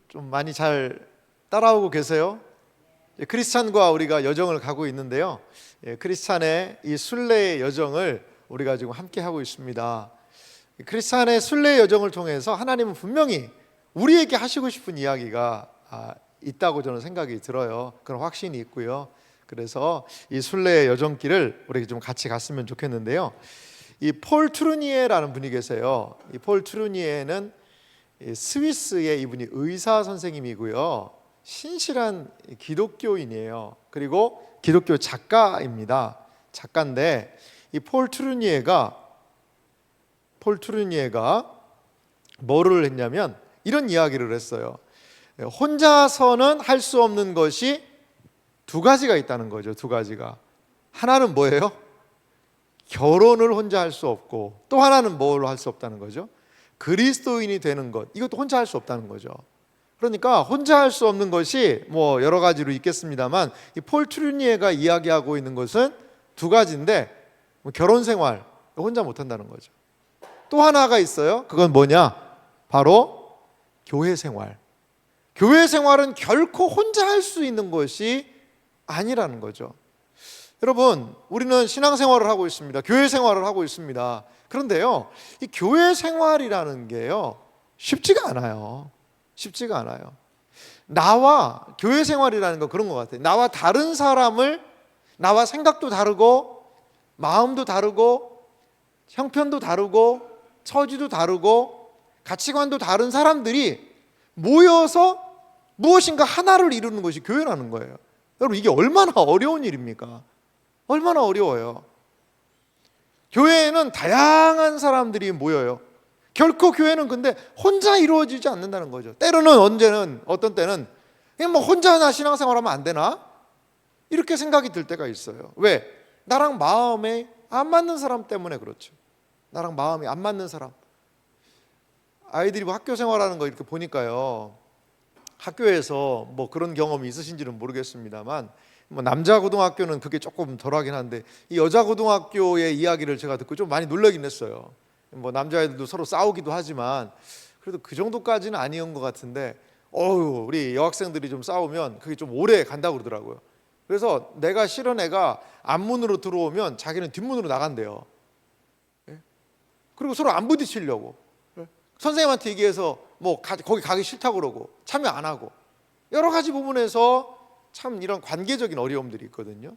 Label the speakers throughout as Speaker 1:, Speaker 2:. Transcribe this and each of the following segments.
Speaker 1: 좀 많이 잘 따라오고 계세요? 크리스찬과 우리가 여정을 가고 있는데요. 크리스찬의 이 순례의 여정을 우리가 지금 함께 하고 있습니다. 크리스찬의 순례의 여정을 통해서 하나님은 분명히 우리에게 하시고 싶은 이야기가 있다고 저는 생각이 들어요. 그런 확신이 있고요. 그래서 이 순례의 여정길을 우리 좀 같이 갔으면 좋겠는데요. 이 폴 트루니에라는 분이 계세요. 이 폴 트루니에는 스위스의 이분이 의사 선생님이고요. 신실한 기독교인이에요. 그리고 기독교 작가입니다. 작가인데 이 폴 트루니에가 뭐를 했냐면 이런 이야기를 했어요. 혼자서는 할 수 없는 것이 두 가지가 있다는 거죠. 두 가지가. 하나는 뭐예요? 결혼을 혼자 할 수 없고, 또 하나는 뭘로 할 수 없다는 거죠? 그리스도인이 되는 것. 이것도 혼자 할 수 없다는 거죠. 그러니까 혼자 할 수 없는 것이 뭐 여러 가지로 있겠습니다만, 이 폴 트루니에가 이야기하고 있는 것은 두 가지인데, 결혼 생활 혼자 못 한다는 거죠. 또 하나가 있어요. 그건 뭐냐? 바로 교회 생활. 교회 생활은 결코 혼자 할 수 있는 것이 아니라는 거죠. 여러분, 우리는 신앙생활을 하고 있습니다. 교회 생활을 하고 있습니다. 그런데요, 이 교회 생활이라는 게요, 쉽지가 않아요. 쉽지가 않아요. 나와 교회 생활이라는 건 그런 것 같아요. 나와 다른 사람을, 나와 생각도 다르고 마음도 다르고 형편도 다르고 처지도 다르고 가치관도 다른 사람들이 모여서 무엇인가 하나를 이루는 것이 교회라는 거예요. 여러분, 이게 얼마나 어려운 일입니까? 얼마나 어려워요. 교회에는 다양한 사람들이 모여요. 결코 교회는 근데 혼자 이루어지지 않는다는 거죠. 때로는 언제는 어떤 때는 그냥 뭐 혼자 신앙생활하면 안 되나? 이렇게 생각이 들 때가 있어요. 왜? 나랑 마음에 안 맞는 사람 때문에 그렇죠. 나랑 마음이 안 맞는 사람. 아이들이 뭐 학교 생활하는 거 이렇게 보니까요, 학교에서 뭐 그런 경험이 있으신지는 모르겠습니다만, 뭐 남자 고등학교는 그게 조금 덜하긴 한데 이 여자 고등학교의 이야기를 제가 듣고 좀 많이 놀라긴 했어요. 뭐 남자애들도 서로 싸우기도 하지만 그래도 그 정도까지는 아니었던 것 같은데, 우리 여학생들이 좀 싸우면 그게 좀 오래 간다고 그러더라고요. 그래서 내가 싫은 애가 앞문으로 들어오면 자기는 뒷문으로 나간대요. 그리고 서로 안 부딪히려고 선생님한테 얘기해서 뭐 거기 가기 싫다고 그러고 참여 안 하고, 여러 가지 부분에서 참 이런 관계적인 어려움들이 있거든요.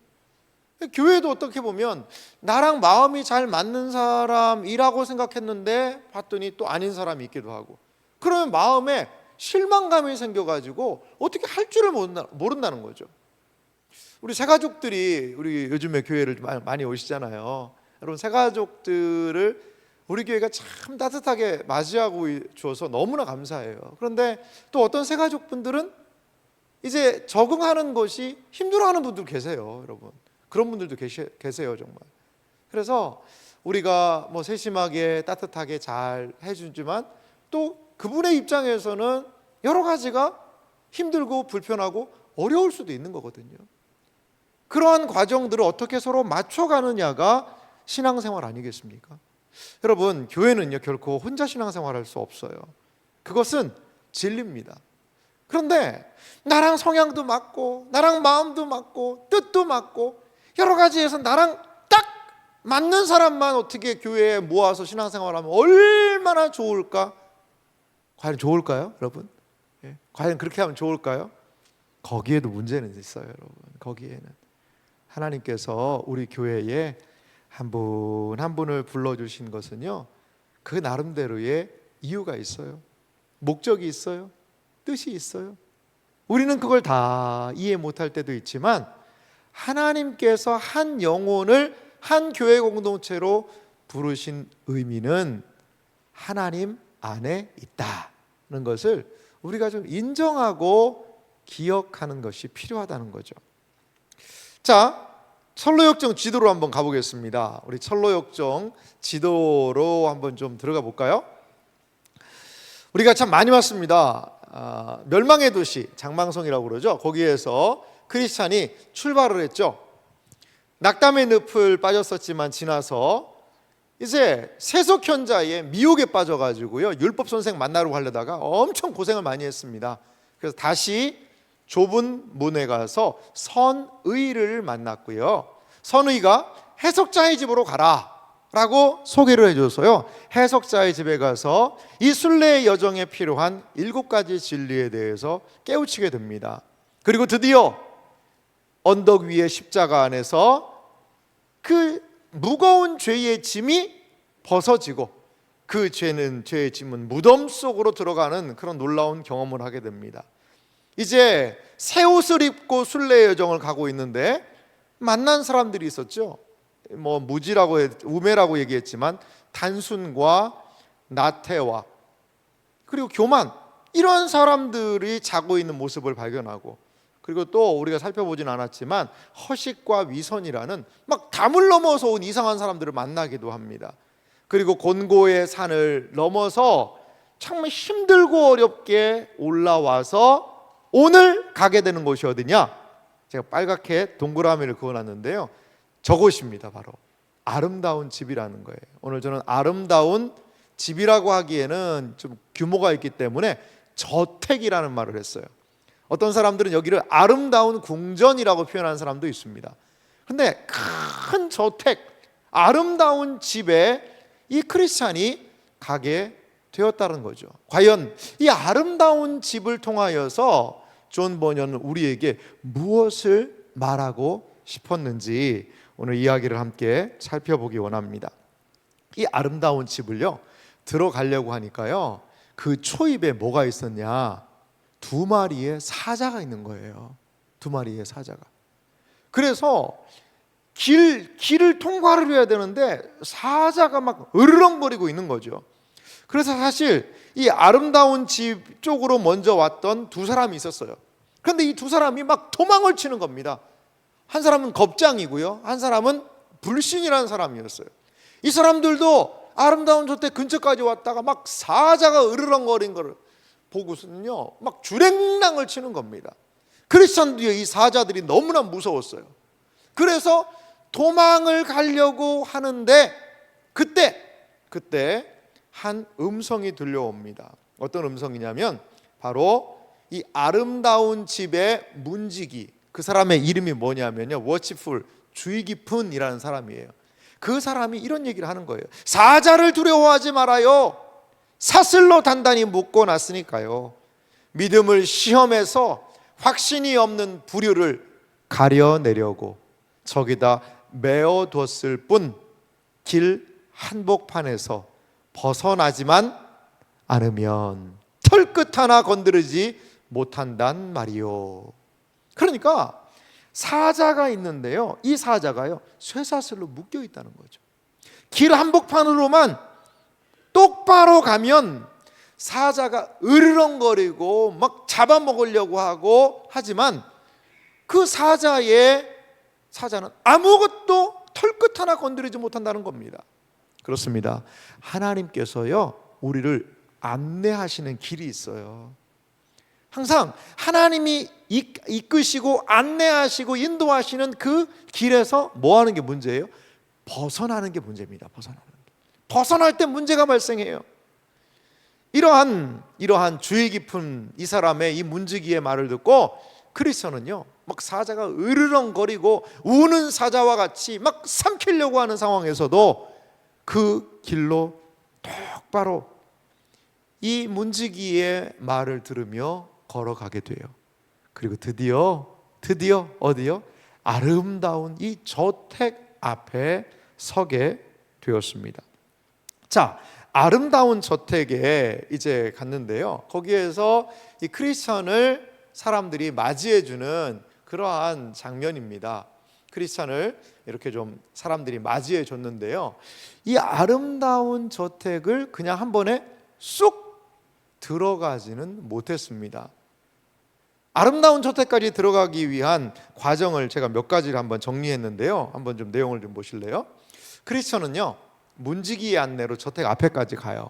Speaker 1: 교회도 어떻게 보면 나랑 마음이 잘 맞는 사람이라고 생각했는데 봤더니 또 아닌 사람이 있기도 하고, 그러면 마음에 실망감이 생겨가지고 어떻게 할 줄을 모른다는 거죠. 우리 새가족들이 우리 요즘에 교회를 많이 오시잖아요. 여러분, 새가족들을 우리 교회가 참 따뜻하게 맞이하고 주어서 너무나 감사해요. 그런데 또 어떤 새가족분들은 이제 적응하는 것이 힘들어하는 분들 계세요. 여러분, 그런 분들도 계세요 정말. 그래서 우리가 뭐 세심하게 따뜻하게 잘 해주지만 또 그분의 입장에서는 여러 가지가 힘들고 불편하고 어려울 수도 있는 거거든요. 그러한 과정들을 어떻게 서로 맞춰가느냐가 신앙생활 아니겠습니까? 여러분, 교회는요 결코 혼자 신앙생활할 수 없어요. 그것은 진리입니다. 그런데 나랑 성향도 맞고 나랑 마음도 맞고 뜻도 맞고 여러 가지에서 나랑 딱 맞는 사람만 어떻게 교회에 모아서 신앙생활하면 얼마나 좋을까? 과연 좋을까요, 여러분? 과연 그렇게 하면 좋을까요? 거기에도 문제는 있어요, 여러분. 거기에는 하나님께서 우리 교회에 한 분 한 분을 불러주신 것은요, 그 나름대로의 이유가 있어요. 목적이 있어요. 뜻이 있어요. 우리는 그걸 다 이해 못할 때도 있지만 하나님께서 한 영혼을 한 교회 공동체로 부르신 의미는 하나님 안에 있다는 것을 우리가 좀 인정하고 기억하는 것이 필요하다는 거죠. 자, 철로역정 지도로 한번 가보겠습니다. 우리 철로역정 지도로 한번 좀 들어가 볼까요? 우리가 참 많이 왔습니다. 멸망의 도시 장망성이라고 그러죠. 거기에서 크리스찬이 출발을 했죠. 낙담의 늪을 빠졌었지만 지나서 이제 세속현자의 미혹에 빠져가지고요, 율법 선생 만나러 가려다가 엄청 고생을 많이 했습니다. 그래서 다시 좁은 문에 가서 선의를 만났고요. 선의가 해석자의 집으로 가라 라고 소개를 해줘서요, 해석자의 집에 가서 이 순례의 여정에 필요한 7가지 진리에 대해서 깨우치게 됩니다. 그리고 드디어 언덕 위의 십자가 안에서 그 무거운 죄의 짐이 벗어지고 그 죄의 짐은 무덤 속으로 들어가는 그런 놀라운 경험을 하게 됩니다. 이제 새 옷을 입고 순례의 여정을 가고 있는데 만난 사람들이 있었죠. 우매라고 얘기했지만 단순과 나태와 그리고 교만, 이런 사람들이 자고 있는 모습을 발견하고, 그리고 또 우리가 살펴보진 않았지만 허식과 위선이라는 막 담을 넘어서 온 이상한 사람들을 만나기도 합니다. 그리고 곤고의 산을 넘어서 정말 힘들고 어렵게 올라와서 오늘 가게 되는 곳이 어디냐? 제가 빨갛게 동그라미를 그어놨는데요, 저곳입니다. 바로 아름다운 집이라는 거예요. 오늘 저는 아름다운 집이라고 하기에는 좀 규모가 있기 때문에 저택이라는 말을 했어요. 어떤 사람들은 여기를 아름다운 궁전이라고 표현하는 사람도 있습니다. 근데 큰 저택, 아름다운 집에 이 크리스찬이 가게 되었다는 거죠. 과연 이 아름다운 집을 통하여서 존 버녀는 우리에게 무엇을 말하고 싶었는지 오늘 이야기를 함께 살펴보기 원합니다. 이 아름다운 집을요, 들어가려고 하니까요, 그 초입에 뭐가 있었냐? 2마리의 사자가 있는 거예요. 2마리의 사자가. 그래서 길을 통과를 해야 되는데 사자가 막 으르렁거리고 있는 거죠. 그래서 사실 이 아름다운 집 쪽으로 먼저 왔던 2사람이 있었어요. 그런데 이 2사람이 막 도망을 치는 겁니다. 한 사람은 겁장이고요, 한 사람은 불신이라는 사람이었어요. 이 사람들도 아름다운 저택 근처까지 왔다가 막 사자가 으르렁거린 거를 보고서는요, 막 주랭랑을 치는 겁니다. 크리스천들이 이 사자들이 너무나 무서웠어요. 그래서 도망을 가려고 하는데 그때 한 음성이 들려옵니다. 어떤 음성이냐면 바로 이 아름다운 집의 문지기, 그 사람의 이름이 뭐냐면요, 워치풀, 주의 깊은 이라는 사람이에요. 그 사람이 이런 얘기를 하는 거예요. 사자를 두려워하지 말아요. 사슬로 단단히 묶어놨으니까요. 믿음을 시험해서 확신이 없는 부류를 가려내려고 저기다 메어뒀을 뿐 길 한복판에서 벗어나지만 않으면 털끝 하나 건드리지 못한단 말이요. 그러니까 사자가 있는데요, 이 사자가요 쇠사슬로 묶여 있다는 거죠. 길 한복판으로만 똑바로 가면 사자가 으르렁거리고 막 잡아먹으려고 하고 하지만 그 사자는 아무것도 털끝 하나 건드리지 못한다는 겁니다. 그렇습니다. 하나님께서요 우리를 안내하시는 길이 있어요. 항상 하나님이 이끄시고 안내하시고 인도하시는 그 길에서 뭐 하는 게 문제예요? 벗어나는 게 문제입니다. 벗어날 때 문제가 발생해요. 이러한 주의 깊은 이 사람의 이 문지기의 말을 듣고 크리스천은요 막 사자가 으르렁거리고 우는 사자와 같이 막 삼키려고 하는 상황에서도 그 길로 똑바로 이 문지기의 말을 들으며 걸어가게 돼요. 그리고 드디어 어디요? 아름다운 이 저택 앞에 서게 되었습니다. 자, 아름다운 저택에 이제 갔는데요, 거기에서 이 크리스천을 사람들이 맞이해주는 그러한 장면입니다. 크리스천을 이렇게 좀 사람들이 맞이해 줬는데요, 이 아름다운 저택을 그냥 한 번에 쑥 들어가지는 못했습니다. 아름다운 저택까지 들어가기 위한 과정을 제가 몇 가지를 한번 정리했는데요, 한번 좀 내용을 좀 보실래요? 크리스천은요 문지기의 안내로 저택 앞에까지 가요.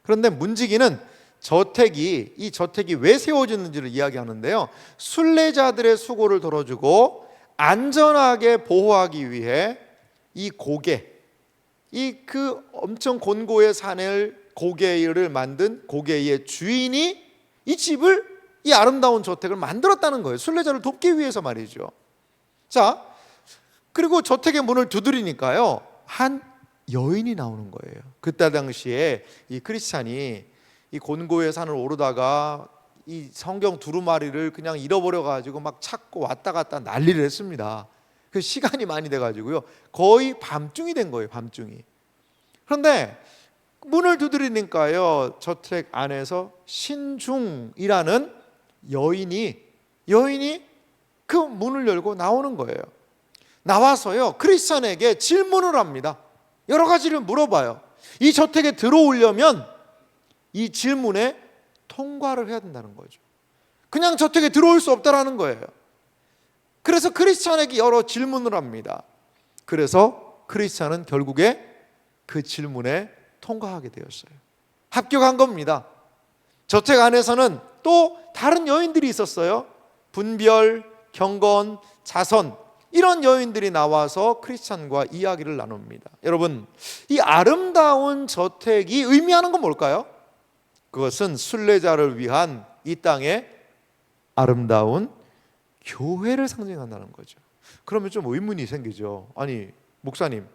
Speaker 1: 그런데 문지기는 이 저택이 왜 세워졌는지를 이야기하는데요, 순례자들의 수고를 덜어주고 안전하게 보호하기 위해 이 그 엄청 곤고의 산을 고개를 만든 고개의 주인이 이 집을 이 아름다운 저택을 만들었다는 거예요. 순례자를 돕기 위해서 말이죠. 자, 그리고 저택의 문을 두드리니까요, 한 여인이 나오는 거예요. 그때 당시에 이 크리스찬이 이 곤고의 산을 오르다가 이 성경 두루마리를 그냥 잃어버려 가지고 막 찾고 왔다 갔다 난리를 했습니다. 그 시간이 많이 돼 가지고요, 거의 밤중이 된 거예요. 밤중이. 그런데 문을 두드리니까요, 저택 안에서 신중이라는 여인이 그 문을 열고 나오는 거예요. 나와서요, 크리스찬에게 질문을 합니다. 여러 가지를 물어봐요. 이 저택에 들어오려면 이 질문에 통과를 해야 된다는 거죠. 그냥 저택에 들어올 수 없다라는 거예요. 그래서 크리스찬에게 여러 질문을 합니다. 그래서 크리스찬은 결국에 그 질문에 통과하게 되었어요. 합격한 겁니다. 저택 안에서는 또 다른 여인들이 있었어요. 분별, 경건, 자선, 이런 여인들이 나와서 크리스찬과 이야기를 나눕니다. 여러분, 이 아름다운 저택이 의미하는 건 뭘까요? 그것은 순례자를 위한 이 땅의 아름다운 교회를 상징한다는 거죠. 그러면 좀 의문이 생기죠. 아니, 목사님,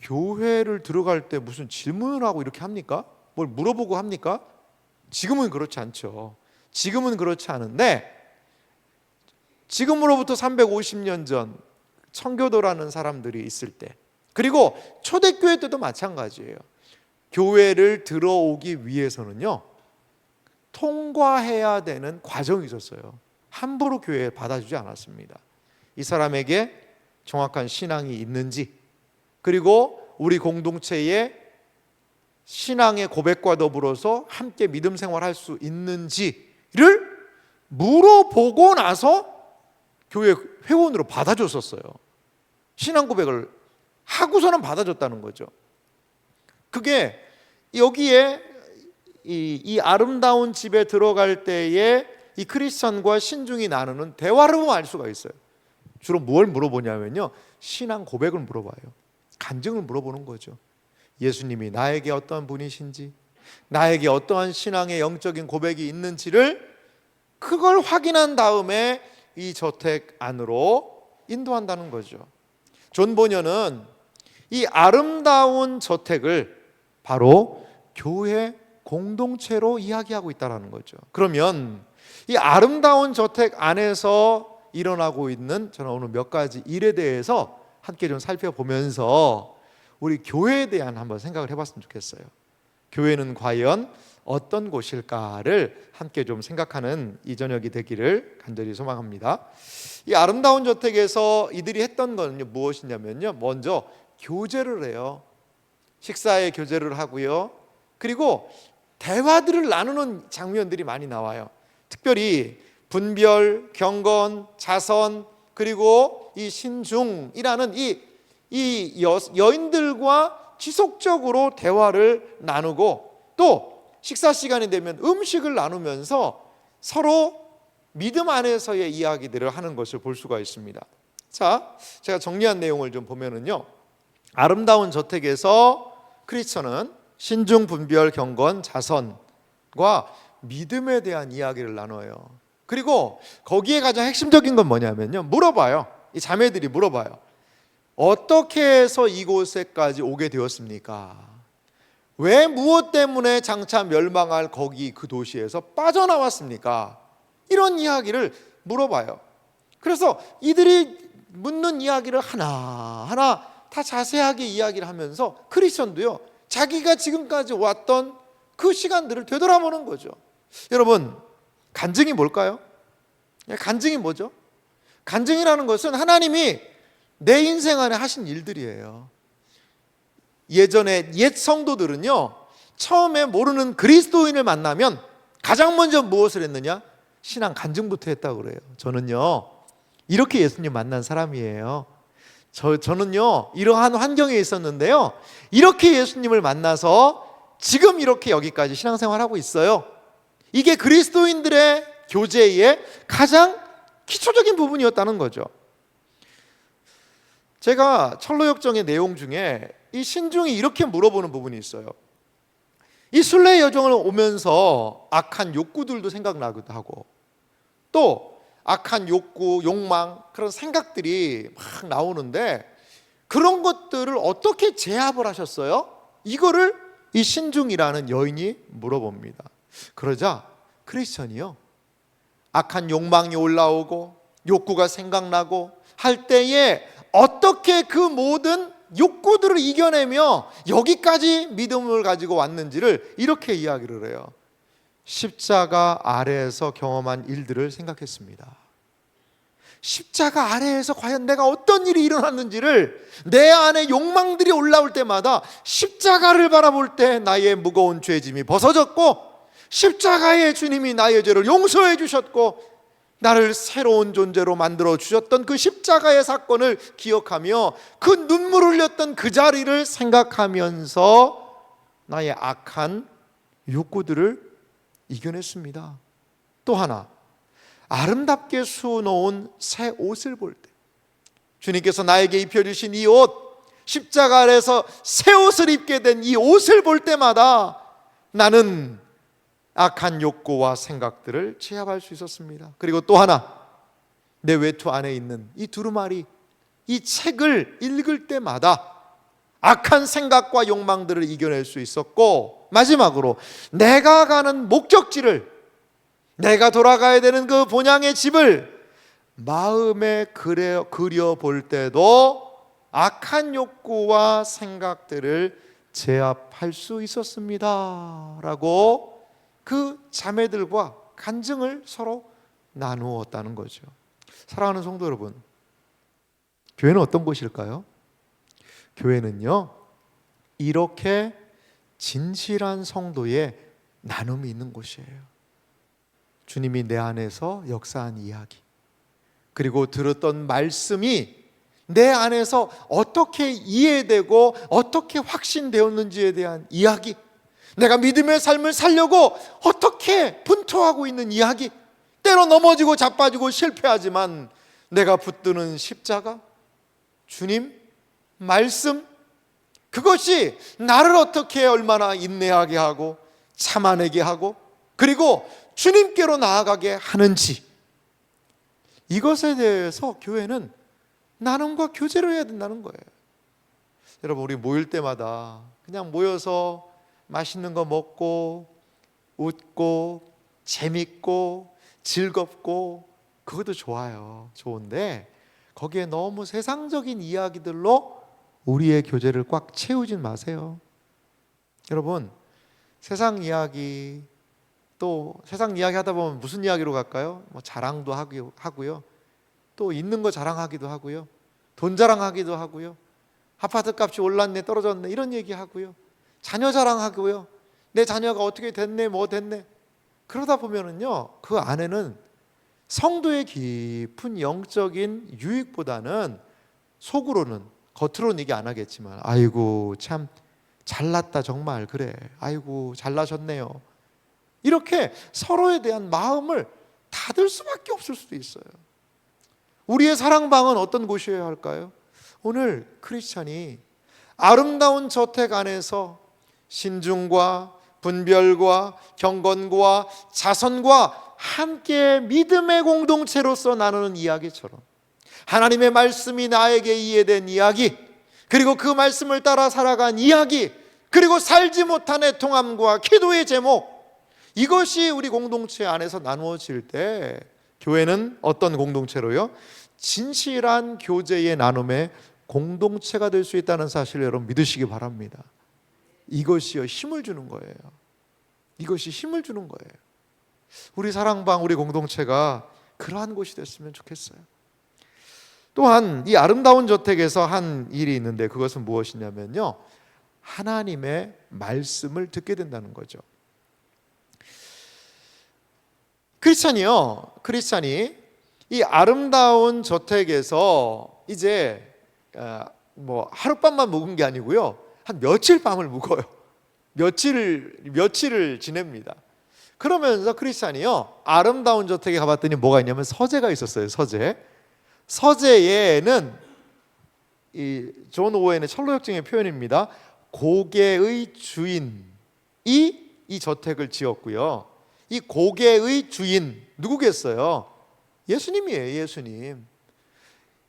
Speaker 1: 교회를 들어갈 때 무슨 질문을 하고 이렇게 합니까? 뭘 물어보고 합니까? 지금은 그렇지 않죠. 지금은 그렇지 않은데, 지금으로부터 350년 전 청교도라는 사람들이 있을 때, 그리고 초대교회 때도 마찬가지예요. 교회를 들어오기 위해서는요, 통과해야 되는 과정이 있었어요. 함부로 교회에 받아주지 않았습니다. 이 사람에게 정확한 신앙이 있는지, 그리고 우리 공동체에 신앙의 고백과 더불어서 함께 믿음 생활할 수 있는지를 물어보고 나서 교회 회원으로 받아줬었어요. 신앙 고백을 하고서는 받아줬다는 거죠. 그게 여기에 이 아름다운 집에 들어갈 때에 이 크리스찬과 신중이 나누는 대화를 보면 알 수가 있어요. 주로 뭘 물어보냐면요, 신앙 고백을 물어봐요. 간증을 물어보는 거죠. 예수님이 나에게 어떠한 분이신지, 나에게 어떠한 신앙의 영적인 고백이 있는지를 그걸 확인한 다음에 이 저택 안으로 인도한다는 거죠. 존 보녀는 이 아름다운 저택을 바로 교회 공동체로 이야기하고 있다는 거죠. 그러면 이 아름다운 저택 안에서 일어나고 있는 저는 오늘 몇 가지 일에 대해서 함께 좀 살펴보면서 우리 교회에 대한 한번 생각을 해봤으면 좋겠어요. 교회는 과연 어떤 곳일까를 함께 좀 생각하는 이 저녁이 되기를 간절히 소망합니다. 이 아름다운 저택에서 이들이 했던 건 무엇이냐면요, 먼저 교제를 해요. 식사에 교제를 하고요, 그리고 대화들을 나누는 장면들이 많이 나와요. 특별히 분별, 경건, 자선, 그리고 이 신중이라는 이 여인들과 지속적으로 대화를 나누고, 또 식사 시간이 되면 음식을 나누면서 서로 믿음 안에서의 이야기들을 하는 것을 볼 수가 있습니다. 자, 제가 정리한 내용을 좀 보면은요, 아름다운 저택에서 크리스천은 신중, 분별, 경건, 자선과 믿음에 대한 이야기를 나눠요. 그리고 거기에 가장 핵심적인 건 뭐냐면요, 물어봐요. 이 자매들이 물어봐요. 어떻게 해서 이곳에까지 오게 되었습니까? 왜 무엇 때문에 장차 멸망할 거기 그 도시에서 빠져나왔습니까? 이런 이야기를 물어봐요. 그래서 이들이 묻는 이야기를 하나하나 다 자세하게 이야기를 하면서 크리스천도요, 자기가 지금까지 왔던 그 시간들을 되돌아보는 거죠. 여러분, 간증이 뭘까요? 간증이 뭐죠? 간증이라는 것은 하나님이 내 인생 안에 하신 일들이에요. 예전에 옛 성도들은요, 처음에 모르는 그리스도인을 만나면 가장 먼저 무엇을 했느냐? 신앙 간증부터 했다고 그래요. 저는요, 이렇게 예수님 만난 사람이에요. 저는요, 이러한 환경에 있었는데요, 이렇게 예수님을 만나서 지금 이렇게 여기까지 신앙생활하고 있어요. 이게 그리스도인들의 교제의 가장 기초적인 부분이었다는 거죠. 제가 철로역정의 내용 중에 이 신중이 이렇게 물어보는 부분이 있어요. 이 순례 여정을 오면서 악한 욕구들도 생각나기도 하고, 또 악한 욕구, 욕망, 그런 생각들이 막 나오는데 그런 것들을 어떻게 제압을 하셨어요? 이거를 이 신중이라는 여인이 물어봅니다. 그러자 크리스천이요, 악한 욕망이 올라오고 욕구가 생각나고 할 때에 어떻게 그 모든 욕구들을 이겨내며 여기까지 믿음을 가지고 왔는지를 이렇게 이야기를 해요. 십자가 아래에서 경험한 일들을 생각했습니다. 십자가 아래에서 과연 내가 어떤 일이 일어났는지를, 내 안에 욕망들이 올라올 때마다 십자가를 바라볼 때 나의 무거운 죄짐이 벗어졌고, 십자가의 주님이 나의 죄를 용서해 주셨고 나를 새로운 존재로 만들어 주셨던 그 십자가의 사건을 기억하며 그 눈물 흘렸던 그 자리를 생각하면서 나의 악한 욕구들을 이겨냈습니다. 또 하나, 아름답게 수놓은 새 옷을 볼 때, 주님께서 나에게 입혀주신 이 옷, 십자가 아래에서 새 옷을 입게 된 이 옷을 볼 때마다 나는 악한 욕구와 생각들을 제압할 수 있었습니다. 그리고 또 하나, 내 외투 안에 있는 이 두루마리, 이 책을 읽을 때마다 악한 생각과 욕망들을 이겨낼 수 있었고, 마지막으로 내가 가는 목적지를, 내가 돌아가야 되는 그 본향의 집을 마음에 그려볼 때도 악한 욕구와 생각들을 제압할 수 있었습니다 라고 그 자매들과 간증을 서로 나누었다는 거죠. 사랑하는 성도 여러분, 교회는 어떤 곳일까요? 교회는요, 이렇게 진실한 성도의 나눔이 있는 곳이에요. 주님이 내 안에서 역사한 이야기, 그리고 들었던 말씀이 내 안에서 어떻게 이해되고 어떻게 확신되었는지에 대한 이야기, 내가 믿음의 삶을 살려고 어떻게 분투하고 있는 이야기, 때로 넘어지고 자빠지고 실패하지만 내가 붙드는 십자가, 주님, 말씀, 그것이 나를 어떻게 얼마나 인내하게 하고 참아내게 하고 그리고 주님께로 나아가게 하는지, 이것에 대해서 교회는 나눔과 교제를 해야 된다는 거예요. 여러분, 우리 모일 때마다 그냥 모여서 맛있는 거 먹고 웃고 재밌고 즐겁고 그것도 좋아요. 좋은데 거기에 너무 세상적인 이야기들로 우리의 교제를 꽉 채우진 마세요. 여러분, 세상 이야기, 또 세상 이야기 하다 보면 무슨 이야기로 갈까요? 뭐 자랑도 하고요. 또 있는 거 자랑하기도 하고요. 돈 자랑하기도 하고요. 아파트 값이 올랐네 떨어졌네 이런 얘기 하고요. 자녀 자랑하고요. 내 자녀가 어떻게 됐네 뭐 됐네. 그러다 보면은요, 그 안에는 성도의 깊은 영적인 유익보다는 속으로는, 겉으로는 얘기 안 하겠지만, 아이고 참 잘났다 정말, 그래, 아이고 잘나셨네요, 이렇게 서로에 대한 마음을 닫을 수밖에 없을 수도 있어요. 우리의 사랑방은 어떤 곳이어야 할까요? 오늘 크리스찬이 아름다운 저택 안에서 신중과 분별과 경건과 자선과 함께 믿음의 공동체로서 나누는 이야기처럼, 하나님의 말씀이 나에게 이해된 이야기, 그리고 그 말씀을 따라 살아간 이야기, 그리고 살지 못한 애통함과 기도의 제목, 이것이 우리 공동체 안에서 나누어질 때 교회는 어떤 공동체로요? 진실한 교제의 나눔의 공동체가 될 수 있다는 사실을 여러분 믿으시기 바랍니다. 이것이요, 힘을 주는 거예요. 이것이 힘을 주는 거예요. 우리 사랑방, 우리 공동체가 그러한 곳이 됐으면 좋겠어요. 또한 이 아름다운 저택에서 한 일이 있는데, 그것은 무엇이냐면요, 하나님의 말씀을 듣게 된다는 거죠. 크리스찬이 이 아름다운 저택에서 이제 뭐 하룻밤만 묵은 게 아니고요, 한 며칠 밤을 묵어요. 며칠을 지냅니다. 그러면서 크리스찬이요, 아름다운 저택에 가봤더니 뭐가 있냐면 서재가 있었어요. 서재에는 이 존 오웬의 철로역정의 표현입니다. 고개의 주인이 이 저택을 지었고요. 이 고개의 주인 누구겠어요? 예수님이에요. 예수님.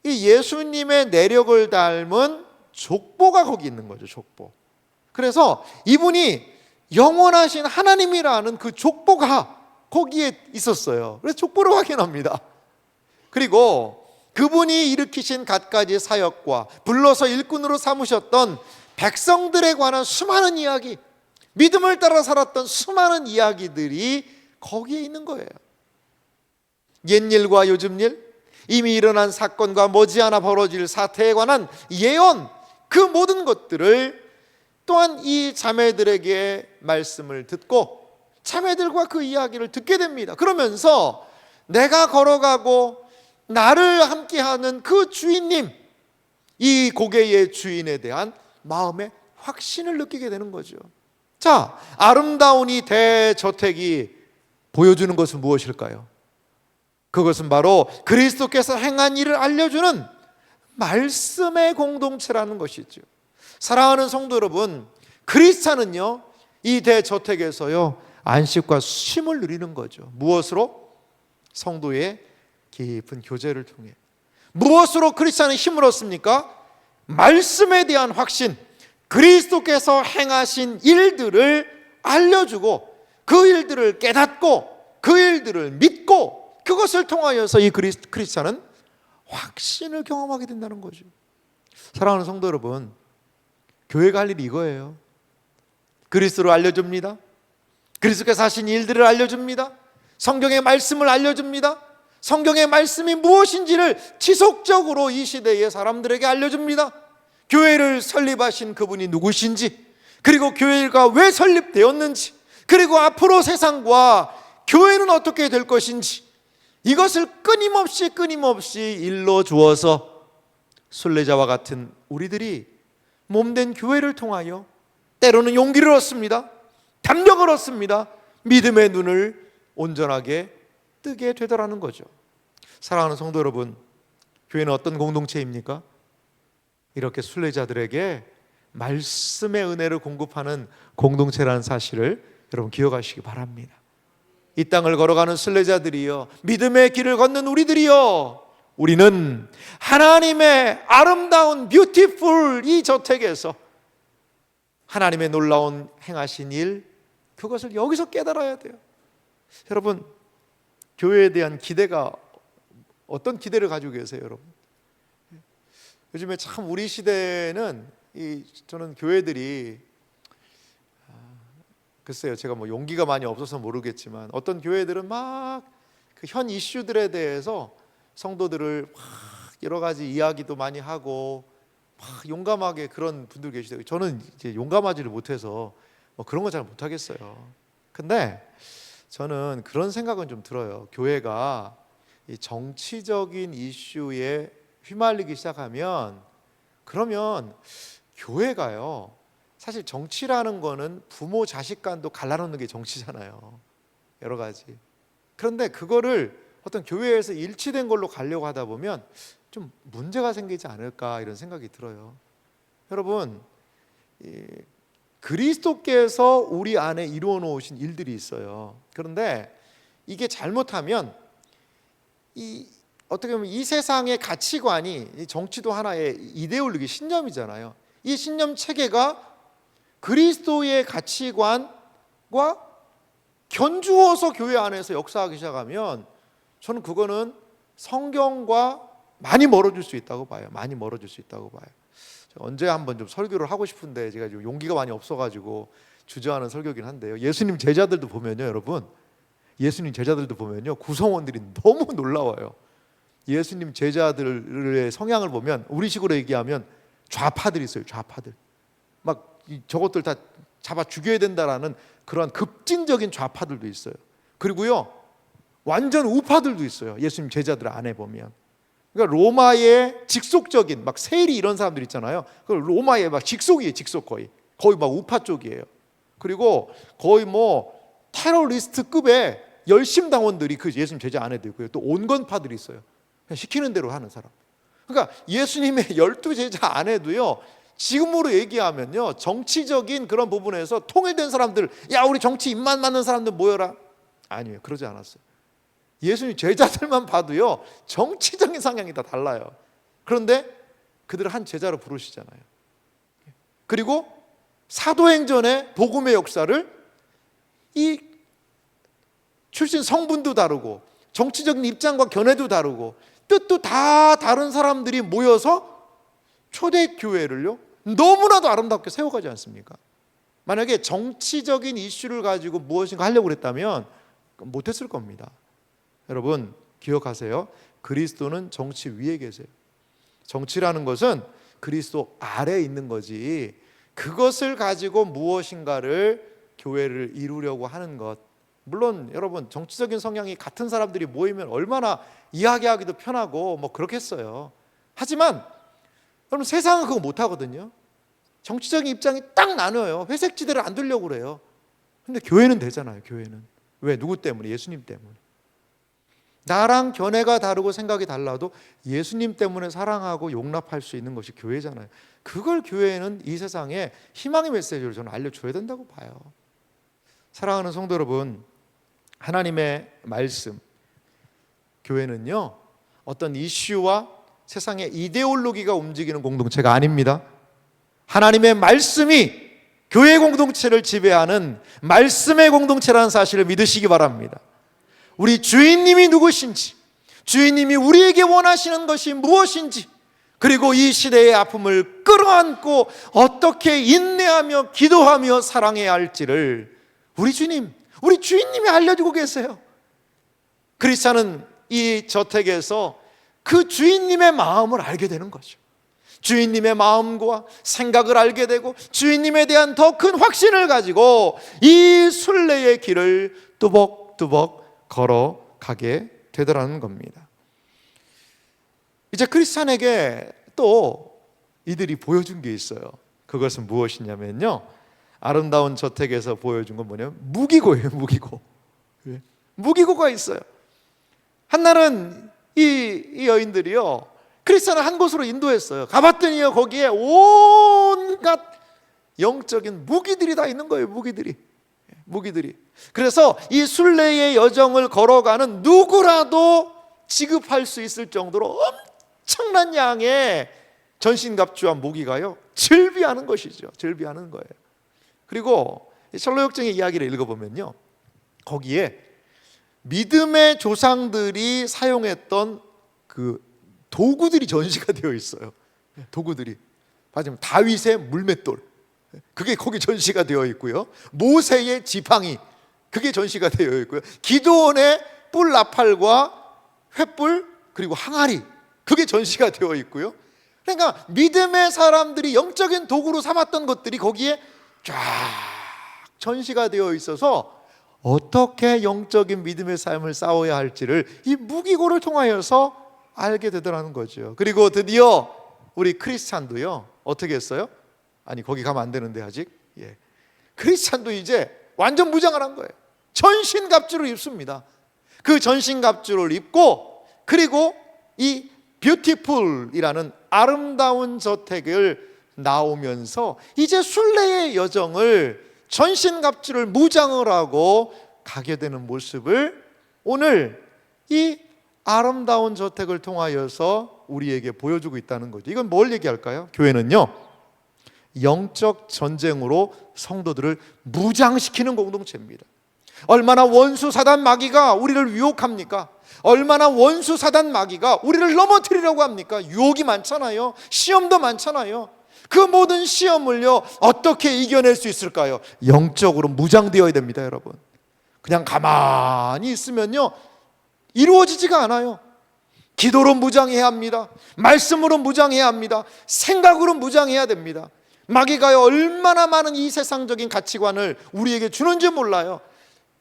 Speaker 1: 이 예수님의 내력을 닮은 족보가 거기 있는 거죠. 족보. 그래서 이분이 영원하신 하나님이라는 그 족보가 거기에 있었어요. 그래서 족보를 확인합니다. 그리고 그분이 일으키신 갖가지 사역과 불러서 일꾼으로 삼으셨던 백성들에 관한 수많은 이야기, 믿음을 따라 살았던 수많은 이야기들이 거기에 있는 거예요. 옛일과 요즘일, 이미 일어난 사건과 머지않아 벌어질 사태에 관한 예언, 그 모든 것들을 또한 이 자매들에게 말씀을 듣고 자매들과 그 이야기를 듣게 됩니다. 그러면서 내가 걸어가고 나를 함께하는 그 주인님, 이 고개의 주인에 대한 마음의 확신을 느끼게 되는 거죠. 자, 아름다운 이 대저택이 보여주는 것은 무엇일까요? 그것은 바로 그리스도께서 행한 일을 알려주는 말씀의 공동체라는 것이죠. 사랑하는 성도 여러분, 크리스찬은요, 이 대저택에서요 안식과 쉼을 누리는 거죠. 무엇으로? 성도의 깊은 교제를 통해. 무엇으로 크리스찬은 힘을 얻습니까? 말씀에 대한 확신, 그리스도께서 행하신 일들을 알려주고 그 일들을 깨닫고 그 일들을 믿고 그것을 통하여서 이 크리스찬은 확신을 경험하게 된다는 거죠. 사랑하는 성도 여러분, 교회가 할 일이 이거예요. 그리스도를 알려줍니다. 그리스도께서 하신 일들을 알려줍니다. 성경의 말씀을 알려줍니다. 성경의 말씀이 무엇인지를 지속적으로 이 시대의 사람들에게 알려줍니다. 교회를 설립하신 그분이 누구신지, 그리고 교회가 왜 설립되었는지, 그리고 앞으로 세상과 교회는 어떻게 될 것인지, 이것을 끊임없이 일러 주어서 순례자와 같은 우리들이 몸된 교회를 통하여 때로는 용기를 얻습니다. 담력을 얻습니다. 믿음의 눈을 온전하게 뜨게 되더라는 거죠. 사랑하는 성도 여러분, 교회는 어떤 공동체입니까? 이렇게 순례자들에게 말씀의 은혜를 공급하는 공동체라는 사실을 여러분 기억하시기 바랍니다. 이 땅을 걸어가는 순례자들이요, 믿음의 길을 걷는 우리들이요, 우리는 하나님의 아름다운 뷰티풀 이 저택에서 하나님의 놀라운 행하신 일, 그것을 여기서 깨달아야 돼요. 여러분, 교회에 대한 기대가 어떤 기대를 가지고 계세요, 여러분? 요즘에 참 우리 시대는 저는 교회들이 글쎄요, 제가 뭐 용기가 많이 없어서 모르겠지만 어떤 교회들은 막 그 현 이슈들에 대해서 성도들을 막 여러 가지 이야기도 많이 하고 막 용감하게 그런 분들 계시더라고요. 저는 이제 용감하지를 못해서 뭐 그런 거 잘 못하겠어요. 근데 저는 그런 생각은 좀 들어요. 교회가 이 정치적인 이슈에 휘말리기 시작하면, 그러면 교회가요, 사실 정치라는 거는 부모 자식 간도 갈라놓는 게 정치잖아요. 여러 가지. 그런데 그거를 어떤 교회에서 일치된 걸로 가려고 하다 보면 좀 문제가 생기지 않을까, 이런 생각이 들어요. 여러분, 그리스도께서 우리 안에 이루어 놓으신 일들이 있어요. 그런데 이게 잘못하면 어떻게 보면 이 세상의 가치관이, 정치도 하나의 이데올로기, 신념이잖아요. 이 신념 체계가 그리스도의 가치관과 견주어서 교회 안에서 역사하기 시작하면 저는 그거는 성경과 많이 멀어질 수 있다고 봐요. 많이 멀어질 수 있다고 봐요. 언제 한번 좀 설교를 하고 싶은데 제가 지금 용기가 많이 없어가지고 주저하는 설교긴 한데요. 예수님 제자들도 보면요, 여러분, 예수님 제자들도 보면요, 구성원들이 너무 놀라워요. 예수님 제자들의 성향을 보면 우리식으로 얘기하면 좌파들이 있어요. 좌파들. 막 저것들 다 잡아 죽여야 된다라는 그런 급진적인 좌파들도 있어요. 그리고요, 완전 우파들도 있어요. 예수님 제자들 안에 보면. 그러니까 로마의 직속적인 막 세리 이런 사람들 있잖아요. 그 로마의 막 직속이에요. 직속 거의 막 우파 쪽이에요. 그리고 거의 뭐 테러리스트급의 열심당원들이 그 예수님 제자 안에도 있고요. 또 온건파들이 있어요. 그냥 시키는 대로 하는 사람. 그러니까 예수님의 12제자 안에도요, 지금으로 얘기하면요, 정치적인 그런 부분에서 통일된 사람들, 야 우리 정치 입맛 맞는 사람들 모여라, 아니에요. 그러지 않았어요. 예수님 제자들만 봐도요 정치적인 성향이 다 달라요. 그런데 그들을 한 제자로 부르시잖아요. 그리고 사도행전의 복음의 역사를 이 출신 성분도 다르고 정치적인 입장과 견해도 다르고 뜻도 다 다른 사람들이 모여서 초대교회를요 너무나도 아름답게 세워가지 않습니까? 만약에 정치적인 이슈를 가지고 무엇인가 하려고 그랬다면 못했을 겁니다. 여러분 기억하세요. 그리스도는 정치 위에 계세요. 정치라는 것은 그리스도 아래에 있는 거지, 그것을 가지고 무엇인가를 교회를 이루려고 하는 것, 물론 여러분 정치적인 성향이 같은 사람들이 모이면 얼마나 이야기하기도 편하고 뭐 그렇겠어요. 하지만 여러분 세상은 그거 못하거든요. 정치적인 입장이 딱 나눠요. 회색지대를 안 두려고 그래요. 근데 교회는 되잖아요. 교회는 왜? 누구 때문에? 예수님 때문에. 나랑 견해가 다르고 생각이 달라도 예수님 때문에 사랑하고 용납할 수 있는 것이 교회잖아요. 그걸 교회는 이 세상에 희망의 메시지를 저는 알려줘야 된다고 봐요. 사랑하는 성도 여러분, 하나님의 말씀, 교회는요 어떤 이슈와 세상의 이데올로기가 움직이는 공동체가 아닙니다. 하나님의 말씀이 교회 공동체를 지배하는 말씀의 공동체라는 사실을 믿으시기 바랍니다. 우리 주인님이 누구신지, 주인님이 우리에게 원하시는 것이 무엇인지, 그리고 이 시대의 아픔을 끌어안고 어떻게 인내하며 기도하며 사랑해야 할지를 우리 주인님이 알려주고 계세요. 크리스찬은 이 저택에서 그 주인님의 마음을 알게 되는 거죠. 주인님의 마음과 생각을 알게 되고 주인님에 대한 더 큰 확신을 가지고 이 순례의 길을 뚜벅뚜벅 걸어가게 되더라는 겁니다. 이제 크리스찬에게 또 이들이 보여준 게 있어요. 그것은 무엇이냐면요, 아름다운 저택에서 보여준 건 뭐냐면 무기고예요. 무기고가 있어요. 한날은 이 여인들이요 크리스찬을 한 곳으로 인도했어요. 가봤더니요 거기에 온갖 영적인 무기들이 다 있는 거예요. 무기들이. 그래서 이 순례의 여정을 걸어가는 누구라도 지급할 수 있을 정도로 엄청난 양의 전신갑주와 무기가요 즐비하는 것이죠. 즐비하는 거예요. 그리고 철로 역정의 이야기를 읽어보면요 거기에 믿음의 조상들이 사용했던 그 도구들이 전시가 되어 있어요. 도구들이 맞으면 다윗의 물맷돌, 그게 거기 전시가 되어 있고요. 모세의 지팡이, 그게 전시가 되어 있고요. 기드온의 뿔 나팔과 횃불 그리고 항아리, 그게 전시가 되어 있고요. 그러니까 믿음의 사람들이 영적인 도구로 삼았던 것들이 거기에 쫙 전시가 되어 있어서 어떻게 영적인 믿음의 삶을 싸워야 할지를 이 무기고를 통하여서 알게 되더라는 거죠. 그리고 드디어 우리 크리스찬도요 어떻게 했어요? 아니 거기 가면 안 되는데 아직 크리스찬도 이제 완전 무장을 한 거예요. 전신갑주를 입습니다. 그 전신갑주를 입고 그리고 이 뷰티풀이라는 아름다운 저택을 나오면서 이제 순례의 여정을 전신갑주를 무장을 하고 가게 되는 모습을 오늘 이 아름다운 저택을 통하여서 우리에게 보여주고 있다는 거죠. 이건 뭘 얘기할까요? 교회는요 영적 전쟁으로 성도들을 무장시키는 공동체입니다. 얼마나 원수 사단 마귀가 우리를 유혹합니까? 얼마나 원수 사단 마귀가 우리를 넘어뜨리려고 합니까? 유혹이 많잖아요. 시험도 많잖아요. 그 모든 시험을요 어떻게 이겨낼 수 있을까요? 영적으로 무장되어야 됩니다. 여러분, 그냥 가만히 있으면요 이루어지지가 않아요. 기도로 무장해야 합니다. 말씀으로 무장해야 합니다. 생각으로 무장해야 됩니다. 마귀가요 얼마나 많은 이 세상적인 가치관을 우리에게 주는지 몰라요.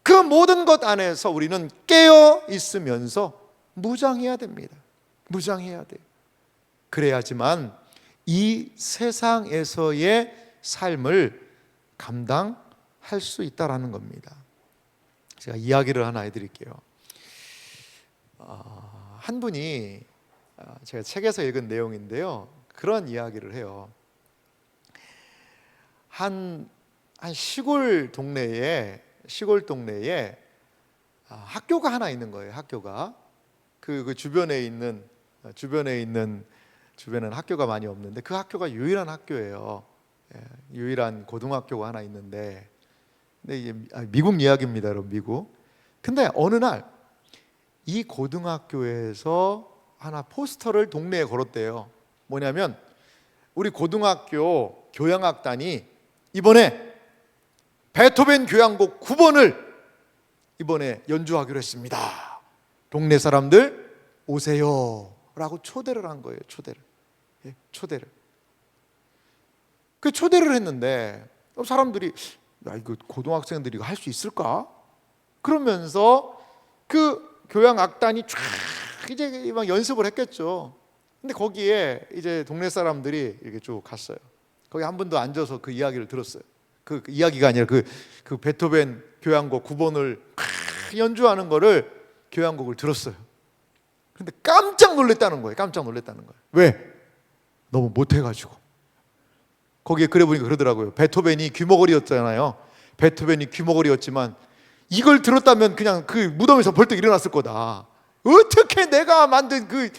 Speaker 1: 그 모든 것 안에서 우리는 깨어 있으면서 무장해야 됩니다. 무장해야 돼요. 그래야지만 이 세상에서의 삶을 감당할 수 있다라는 겁니다. 제가 이야기를 하나 해드릴게요. 한 분이 제가 책에서 읽은 내용인데요 그런 이야기를 해요. 한 시골 동네에 학교가 하나 있는 거예요. 학교가 그 주변에는 학교가 많이 없는데 그 학교가 유일한 학교예요. 유일한 고등학교가 하나 있는데, 근데 이게 미국 이야기입니다, 여러분. 미국. 근데 어느 날 이 고등학교에서 하나 포스터를 동네에 걸었대요. 뭐냐면 우리 고등학교 교향악단이 이번에 베토벤 교향곡 9번을 이번에 연주하기로 했습니다. 동네 사람들 오세요 라고 초대를 한 거예요. 초대를. 그 초대를 했는데 사람들이 야, 이거 고등학생들이 이거 할 수 있을까? 그러면서 그 교향악단이 쫙 이제 막 연습을 했겠죠. 근데 거기에 이제 동네 사람들이 이렇게 쭉 갔어요. 거기 한 분도 앉아서 그 이야기를 들었어요. 그 이야기가 아니라 그 베토벤 교향곡 9번을 연주하는 거를 교향곡을 들었어요. 근데 깜짝 놀랐다는 거예요. 왜? 너무 못해가지고. 거기에 그래 보니까 그러더라고요. 베토벤이 귀머거리였잖아요. 베토벤이 귀머거리였지만 이걸 들었다면 그냥 그 무덤에서 벌떡 일어났을 거다. 어떻게 내가 만든 그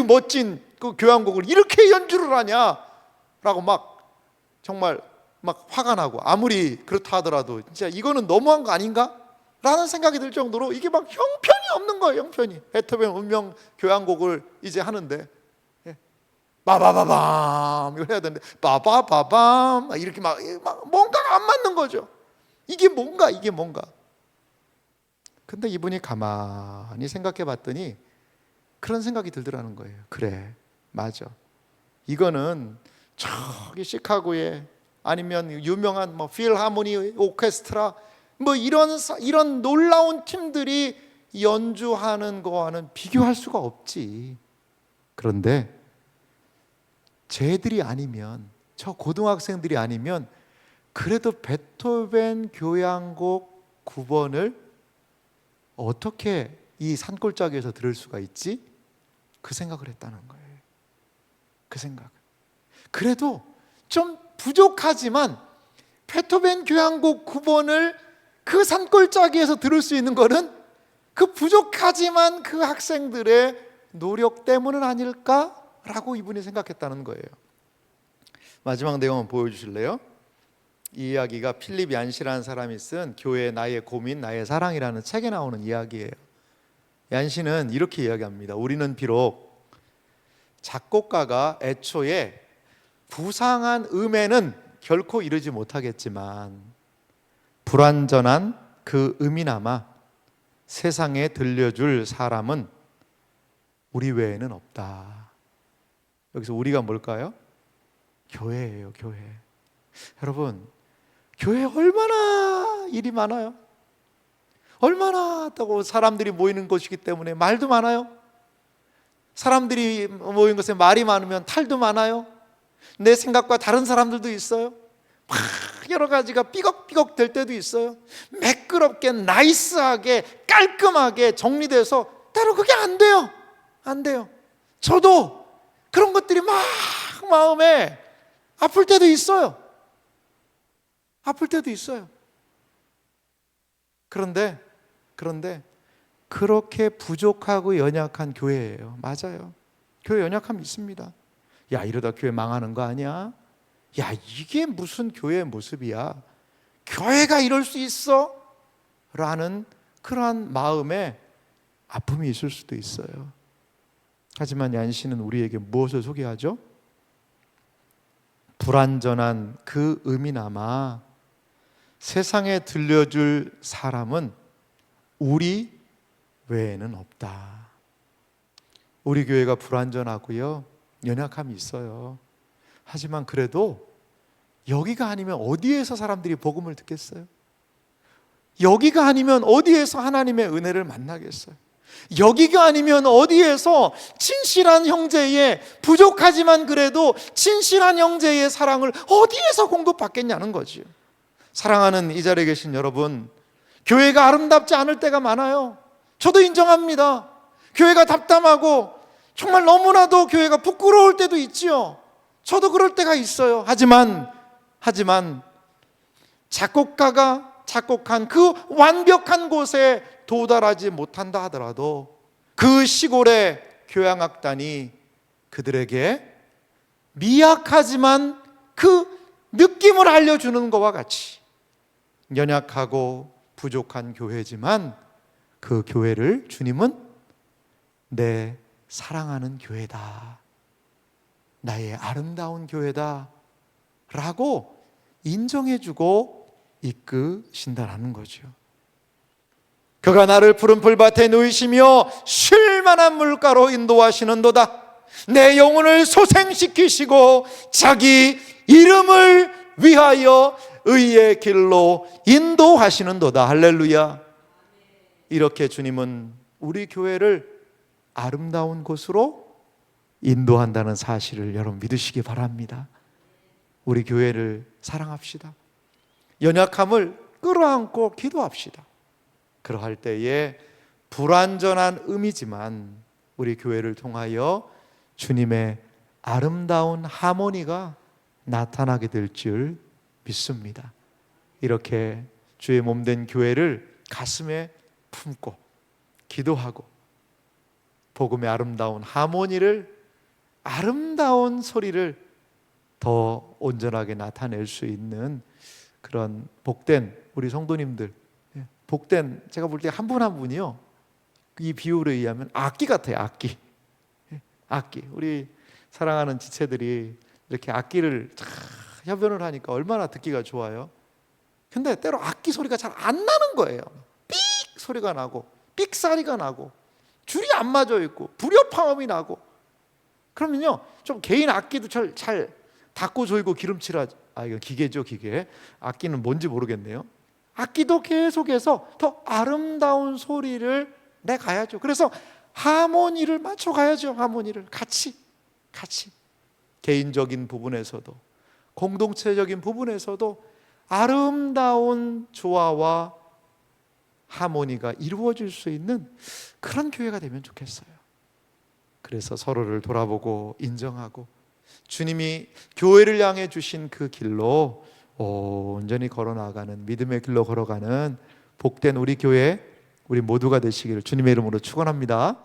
Speaker 1: 멋진 그 교향곡을 이렇게 연주를 하냐? 라고 막 정말 막 화가 나고, 아무리 그렇다 하더라도 진짜 이거는 너무한 거 아닌가? 라는 생각이 들 정도로 이게 막 형편이 없는 거예요. 형편이. 베토벤 운명 교향곡을 이제 하는데 빠바바밤 이걸 해야 되는데 빠바바밤 이렇게 막 뭔가가 안 맞는 거죠. 이게 뭔가. 근데 이분이 가만히 생각해 봤더니 그런 생각이 들더라는 거예요. 그래, 맞아. 이거는 저기 시카고에 아니면 유명한 뭐 필하모니 오케스트라 뭐 이런 놀라운 팀들이 연주하는 거와는 비교할 수가 없지. 그런데 쟤들이 아니면, 저 고등학생들이 아니면 그래도 베토벤 교향곡 9번을 어떻게 이 산골짜기에서 들을 수가 있지? 그 생각을 했다는 거예요. 그 생각. 그래도 좀 부족하지만 베토벤 교향곡 9번을 그 산골짜기에서 들을 수 있는 거는 그 부족하지만 그 학생들의 노력 때문은 아닐까라고 이분이 생각했다는 거예요. 마지막 내용 한번 보여주실래요? 이 이야기가 필립 얀시라는 사람이 쓴 교회 나의 고민 나의 사랑이라는 책에 나오는 이야기예요. 얀시는 이렇게 이야기합니다. 우리는 비록 작곡가가 애초에 부상한 음에는 결코 이르지 못하겠지만 불완전한 그 음이나마 세상에 들려줄 사람은 우리 외에는 없다. 여기서 우리가 뭘까요? 교회예요. 교회. 여러분, 교회 얼마나 일이 많아요. 얼마나 또 사람들이 모이는 곳이기 때문에 말도 많아요. 사람들이 모인 곳에 말이 많으면 탈도 많아요. 내 생각과 다른 사람들도 있어요. 막 여러 가지가 삐걱삐걱 될 때도 있어요. 매끄럽게 나이스하게 깔끔하게 정리돼서 때로 그게 안 돼요. 저도 그런 것들이 막 마음에 아플 때도 있어요. 그런데 그렇게 부족하고 연약한 교회예요. 맞아요. 교회 연약함이 있습니다. 야, 이러다 교회 망하는 거 아니야? 야, 이게 무슨 교회의 모습이야? 교회가 이럴 수 있어? 라는 그러한 마음에 아픔이 있을 수도 있어요. 하지만 얀시는 우리에게 무엇을 소개하죠? 불완전한 그 음이나마 세상에 들려줄 사람은 우리 외에는 없다. 우리 교회가 불완전하고요, 연약함이 있어요. 하지만 그래도 여기가 아니면 어디에서 사람들이 복음을 듣겠어요? 여기가 아니면 어디에서 하나님의 은혜를 만나겠어요? 여기가 아니면 어디에서 진실한 형제의, 부족하지만 그래도 진실한 형제의 사랑을 어디에서 공급받겠냐는 거지요. 사랑하는 이 자리에 계신 여러분, 교회가 아름답지 않을 때가 많아요. 저도 인정합니다. 교회가 답답하고 정말 너무나도 교회가 부끄러울 때도 있지요. 저도 그럴 때가 있어요. 하지만 작곡가가 작곡한 그 완벽한 곳에 도달하지 못한다 하더라도 그 시골의 교향악단이 그들에게 미약하지만 그 느낌을 알려주는 것과 같이 연약하고 부족한 교회지만 그 교회를 주님은 내 사랑하는 교회다, 나의 아름다운 교회다 라고 인정해주고 이끄신다라는 거죠. 그가 나를 푸른 풀밭에 누이시며 쉴만한 물가로 인도하시는도다. 내 영혼을 소생시키시고 자기 이름을 위하여 의의 길로 인도하시는도다. 할렐루야. 이렇게 주님은 우리 교회를 아름다운 곳으로 인도한다는 사실을 여러분 믿으시기 바랍니다. 우리 교회를 사랑합시다. 연약함을 끌어안고 기도합시다. 그러할 때에 불완전한 의미지만 우리 교회를 통하여 주님의 아름다운 하모니가 나타나게 될 줄 믿습니다. 이렇게 주의 몸된 교회를 가슴에 품고 기도하고 복음의 아름다운 하모니를, 아름다운 소리를 더 온전하게 나타낼 수 있는 그런 복된 우리 성도님들, 복된, 제가 볼 때 한 분 한 분이요, 이 비유로 의하면 악기 같아요. 악기. 우리 사랑하는 지체들이 이렇게 악기를 협연을 하니까 얼마나 듣기가 좋아요. 근데 때로 악기 소리가 잘 안 나는 거예요. 삑 소리가 나고 삑사리가 나고 줄이 안 맞아 있고 불협화음이 나고. 그러면요 좀 개인 악기도 잘 닦고 조이고 기름칠하지. 이건 기계죠, 기계. 악기는 뭔지 모르겠네요. 악기도 계속해서 더 아름다운 소리를 내가야죠. 그래서 하모니를 맞춰가야죠. 하모니를 같이 개인적인 부분에서도 공동체적인 부분에서도 아름다운 조화와 하모니가 이루어질 수 있는 그런 교회가 되면 좋겠어요. 그래서 서로를 돌아보고 인정하고 주님이 교회를 향해 주신 그 길로 온전히 걸어나가는, 믿음의 길로 걸어가는 복된 우리 교회, 우리 모두가 되시기를 주님의 이름으로 축원합니다.